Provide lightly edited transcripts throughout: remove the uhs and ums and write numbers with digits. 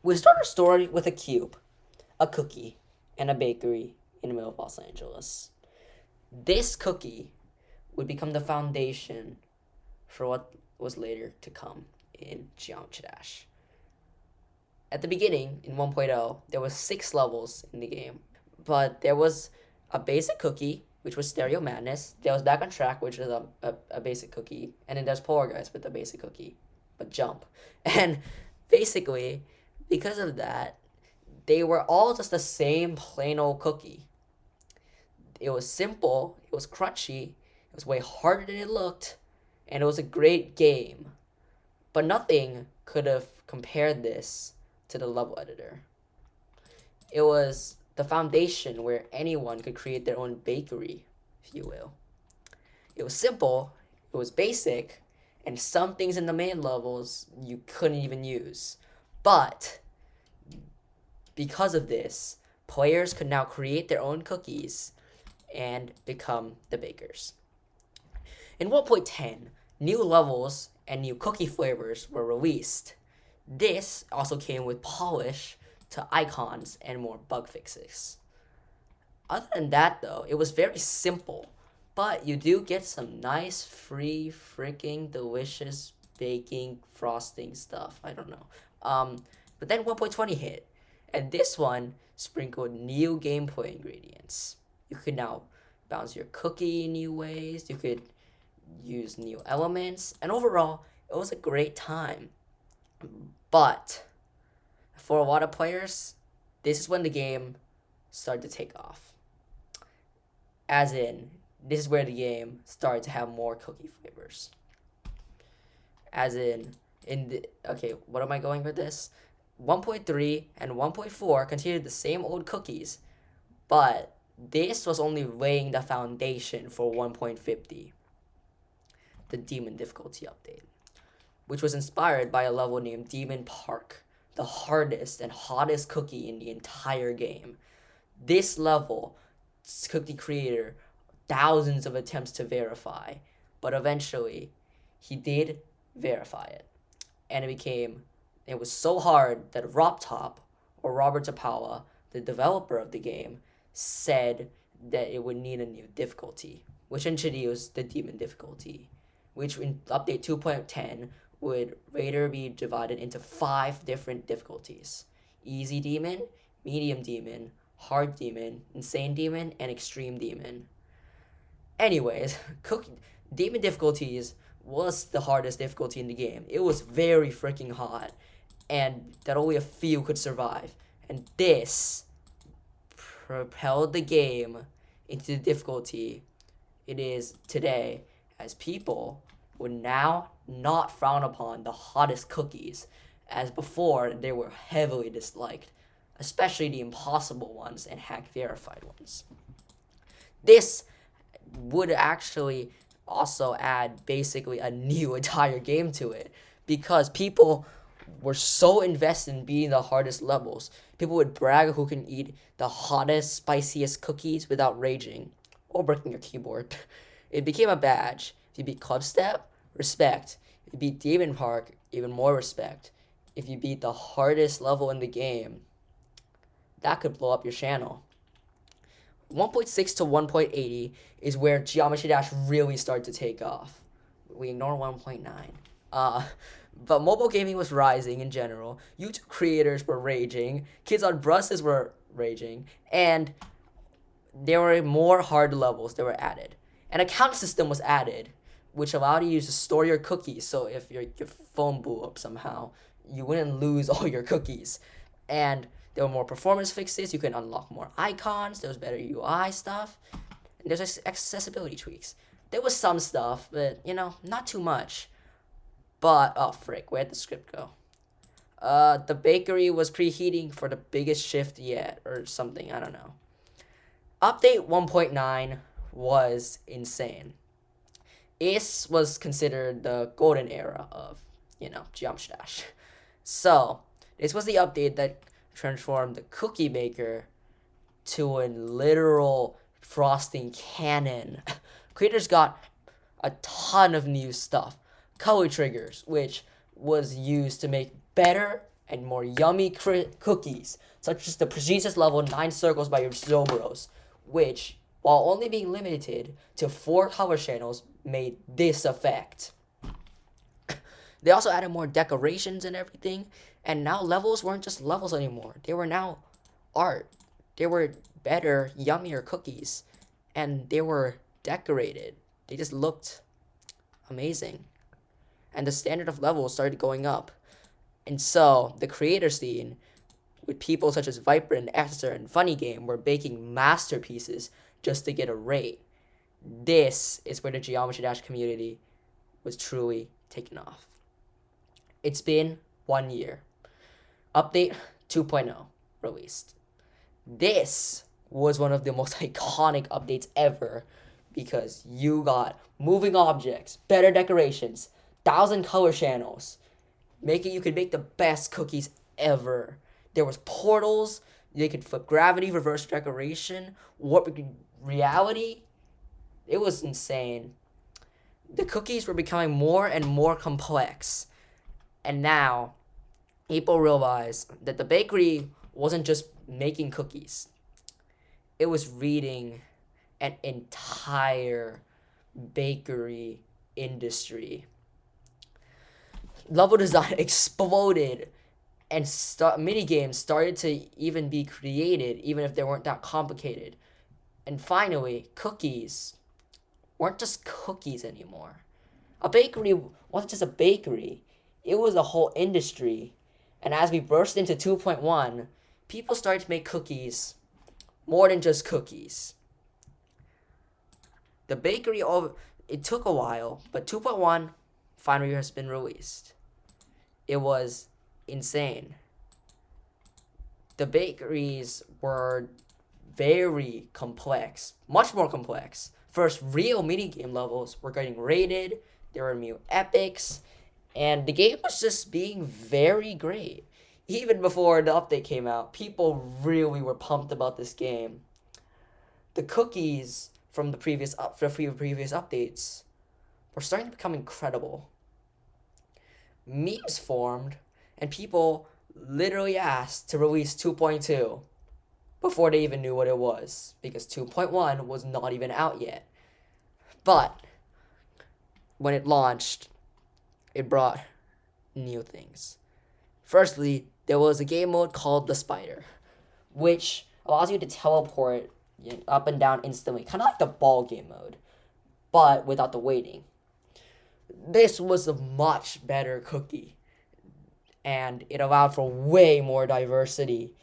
We start our story with a cube, a cookie, and a bakery in the middle of Los Angeles. This cookie would become the foundation for what was later to come in Geometry Dash. At the beginning, in 1.0, there was 6 levels in the game, but there was a basic cookie, which was Stereo Madness. There was Back on Track, which was a basic cookie, and then there's Polar Guys with a basic cookie, but jump. And basically, because of that, they were all just the same plain old cookie. It was simple, it was crunchy, it was way harder than it looked, and it was a great game. But nothing could have compared this to the level editor. It was the foundation where anyone could create their own bakery, if you will. It was simple, it was basic, and some things in the main levels you couldn't even use. But because of this, players could now create their own cookies and become the bakers. In 1.10, new levels and new cookie flavors were released. This also came with polish to icons and more bug fixes. Other than that, though, it was very simple, but you do get some nice, free, freaking delicious baking frosting stuff. I don't know. But then 1.20 hit, and this one sprinkled new gameplay ingredients. You could now bounce your cookie in new ways, you could use new elements, and overall, it was a great time. But for a lot of players, this is when the game started to take off. As in, this is where the game started to have more cookie flavors. As okay, what am I going with this? 1.3 and 1.4 continued the same old cookies, but this was only laying the foundation for 1.50, the Demon difficulty update, which was inspired by a level named Demon Park, the hardest and hottest cookie in the entire game. This level took the creator thousands of attempts to verify, but eventually he did verify it. And it was so hard that RobTop, or Robert Tapala, the developer of the game, said that it would need a new difficulty, which introduced the Demon difficulty, which in update 2.10 would later be divided into 5 different difficulties: Easy Demon, Medium Demon, Hard Demon, Insane Demon, and Extreme Demon. Anyways, Demon difficulties was the hardest difficulty in the game. It was very freaking hot, and that only a few could survive. And this propelled the game into the difficulty it is today, as people would now not frown upon the hottest cookies, as before they were heavily disliked, especially the impossible ones and hack verified ones. This would actually also add basically a new entire game to it, because people were so invested in beating the hardest levels. People would brag who can eat the hottest, spiciest cookies without raging or breaking your keyboard. It became a badge. If you beat Clubstep, respect. If you beat Demon Park, even more respect. If you beat the hardest level in the game, that could blow up your channel. 1.6 to 1.80 is where Geometry Dash really started to take off. We ignore 1.9. But mobile gaming was rising in general. YouTube creators were raging. Kids on buses were raging. And there were more hard levels that were added. An account system was added, which allowed you to store your cookies. So if your phone blew up somehow, you wouldn't lose all your cookies. And there were more performance fixes. You can unlock more icons. There was better UI stuff. And there's accessibility tweaks. There was some stuff, but, not too much. But, oh, frick, where'd the script go? The bakery was preheating for the biggest shift yet, or something, I don't know. Update 1.9 was insane. This was considered the golden era of, Geometry Dash. So, this was the update that transformed the cookie maker to a literal frosting cannon. Creators got a ton of new stuff. Color triggers, which was used to make better and more yummy cookies, such as the prestigious level 9 circles by your Zobros, which, while only being limited to 4 color channels, made this effect. They also added more decorations and everything, and now levels weren't just levels anymore. They were now art. They were better, yummier cookies, and they were decorated. They just looked amazing. And the standard of levels started going up. And so, the creator scene, with people such as Viper and Esther and Funny Game, were baking masterpieces just to get a rate. This is where the Geometry Dash community was truly taken off. It's been 1 year. Update 2.0 released. This was one of the most iconic updates ever because you got moving objects, better decorations, 1,000 color channels, making you could make the best cookies ever. There was portals, they could flip gravity, reverse decoration, warp reality. It was insane. The cookies were becoming more and more complex. And now, people realize that the bakery wasn't just making cookies. It was reading an entire bakery industry. Level design exploded, and mini games started to even be created, even if they weren't that complicated. And finally, cookies weren't just cookies anymore. A bakery wasn't just a bakery. It was a whole industry. And as we burst into 2.1, people started to make cookies more than just cookies. The bakery, it took a while, but 2.1 finally has been released. It was insane. The bakeries were very complex, much more complex. First, real minigame levels were getting rated, there were new epics, and the game was just being very great. Even before the update came out, people really were pumped about this game. The cookies from the previous updates were starting to become incredible. Memes formed, and people literally asked to release 2.2 before they even knew what it was, because 2.1 was not even out yet. But when it launched, it brought new things. Firstly, there was a game mode called the Spider, which allows you to teleport up and down instantly, kind of like the ball game mode, but without the waiting. This was a much better cookie, and it allowed for way more diversity.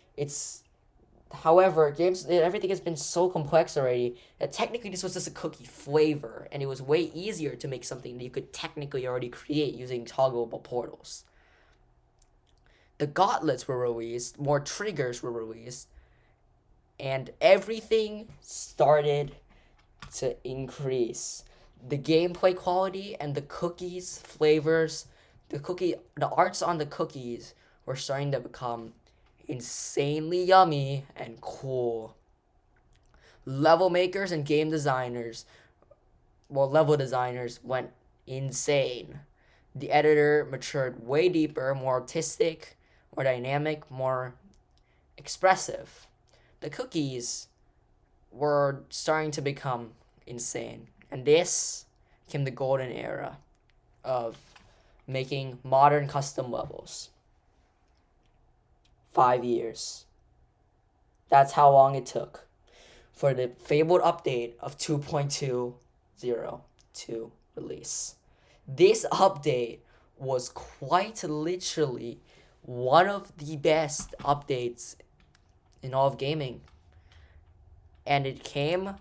However, everything has been so complex already that technically this was just a cookie flavor, and it was way easier to make something that you could technically already create using toggleable portals. The gauntlets were released, more triggers were released, and everything started to increase. The gameplay quality and the cookies, flavors, the arts on the cookies were starting to become insanely yummy and cool. Level makers and level designers went insane. The editor matured way deeper, more artistic, more dynamic, more expressive. The cookies were starting to become insane. And this became the golden era of making modern custom levels. 5 years. That's how long it took for the fabled update of 2.20 to release. This update was quite literally one of the best updates in all of gaming. And it came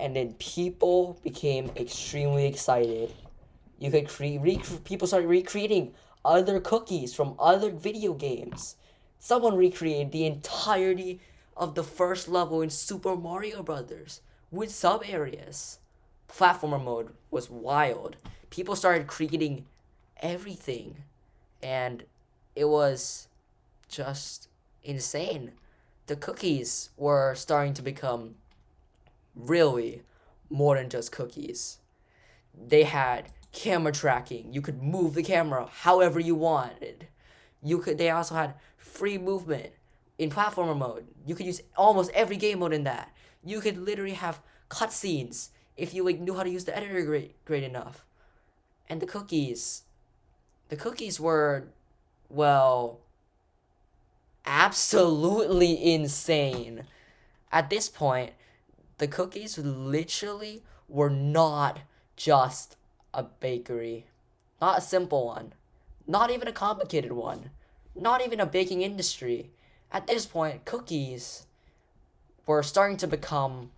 and then people became extremely excited. You could people started recreating other cookies from other video games. Someone recreated the entirety of the first level in Super Mario Brothers with sub areas. Platformer mode was wild. People started creating everything, and it was just insane. The cookies were starting to become really more than just cookies. They had camera tracking. You could move the camera however you wanted. They also had free movement in platformer mode. You could use almost every game mode in that. You could literally have cutscenes if you knew how to use the editor great enough. And the cookies were, well, absolutely insane. At this point, the cookies literally were not just a bakery. Not a simple one. Not even a complicated one. Not even a baking industry. At this point, cookies were starting to become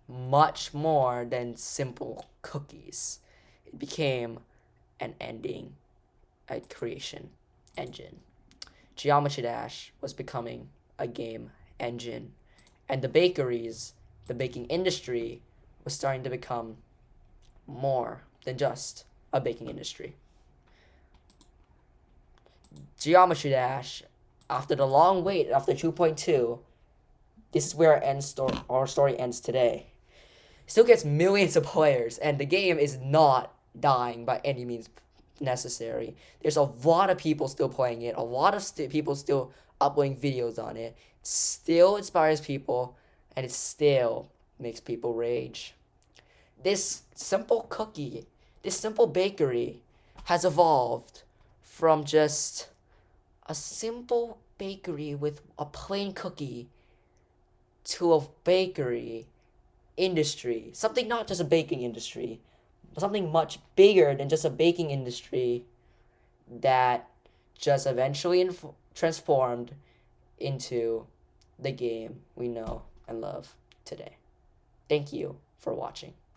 much more than simple cookies. It became an a creation engine. Geometry Dash was becoming a game engine. And the baking industry, was starting to become more than just a baking industry. Geometry Dash, after the long wait, after 2.2, this is where our story ends today. It still gets millions of players, and the game is not dying by any means necessary. There's a lot of people still playing it, a lot of people still uploading videos on it. It still inspires people, and it still makes people rage. This simple cookie, this simple bakery, has evolved from just a simple bakery with a plain cookie to a bakery industry. Something not just a baking industry, but something much bigger than just a baking industry that just eventually transformed into the game we know and love today. Thank you for watching.